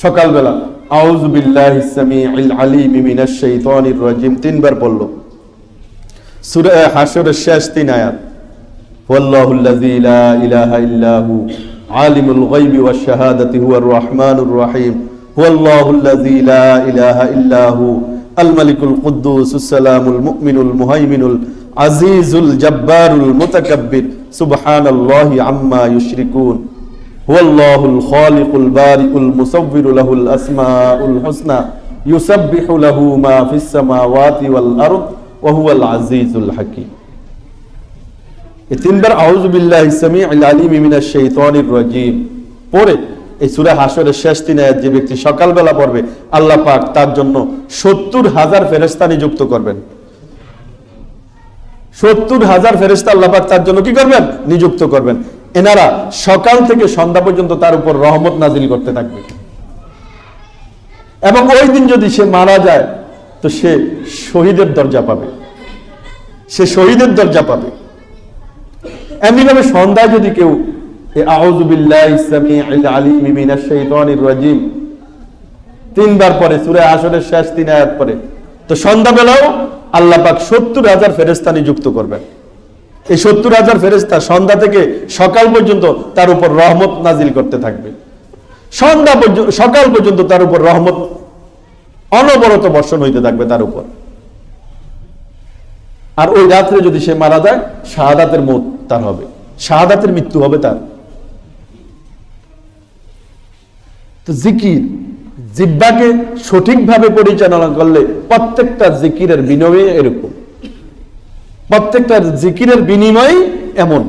সকালবেলা আউযু বিল্লাহিস সামিউল আলিম মিনাশ শাইতানির রাজিম তিনবার পড়লো। সূরা হাশরের শেষ 3 আয়াত, ওয়াল্লাহুল্লাযী লা ইলাহা ইল্লাহু আলিমুল গায়বি ওয়াশ শাহাদাতি হুয়ার রহমানুর রহিম, ওয়াল্লাহুল্লাযী লা ইলাহা ইল্লাহু আল মালিকুল কুদ্দুসুস সালামুল মুমিনুল মুহাইমিনুল আজিজুল জব্বারুল মুতাকাব্বির সুবহানাল্লাহি আম্মা ইউশরিকুন, হুয়াল্লাহুল খালিকুল বারিকুল মুসাউবিরু লাহুল আসমাউল হুসনা ইউসাব্বিহু লাহু মা ফিস সামাওয়াতি ওয়াল আরদ ওয়া হুয়াল আজিজুল হাকীম। এই তিনবার আউযু বিল্লাহিস সামিউল আলিম মিনাশ শাইতানির রাজিম পড়ে এই সূরা হাশরের শেষ 3 আয়াত যে ব্যক্তি সকালবেলা পড়বে, আল্লাহ পাক তার জন্য 70,000 ফেরেশতা নিযুক্ত করবেন। 70,000 ফেরেশতা আল্লাহ পাক তার জন্য কি করবেন? নিযুক্ত করবেন। এনারা সকাল থেকে সন্ধ্যা পর্যন্ত তার উপর রহমত নাজিল করতে থাকবে। এবং ওই দিন যদি সে মারা যায় তো সে শহীদের দরজা পাবে, সে শহীদের দরজা পাবে। এমনিভাবে সন্ধ্যায় যদি কেউ আউযু বিল্লাহিস সামিউল আলিম মিনাশ শাইতানির রাজিম তিনবার পরে সূরা হাশরের শেষ 3 আয়াত পরে, তো সন্ধ্যাবেলাও আল্লাহ পাক 70,000 ফেরেশতা নিযুক্ত করবেন। এই 70,000 ফেরেশতা সন্ধ্যা থেকে সকাল পর্যন্ত তার উপর রহমত নাজিল করতে থাকবে। সন্ধ্যা পর্যন্ত সকাল পর্যন্ত তার উপর রহমত অনবরত বর্ষণ হইতে থাকবে তার উপর। আর ওই রাত্রে যদি সে মারা যায়, শাহাদাতের মওত তার হবে, শাহাদাতের মৃত্যু হবে তার। তো জিকির, জিহ্বাকে সঠিকভাবে পরিচালনা করলে প্রত্যেকটা জিকিরের বিনিময়ে এরকম, প্রত্যেকটা জিকিরের বিনিময় এমন।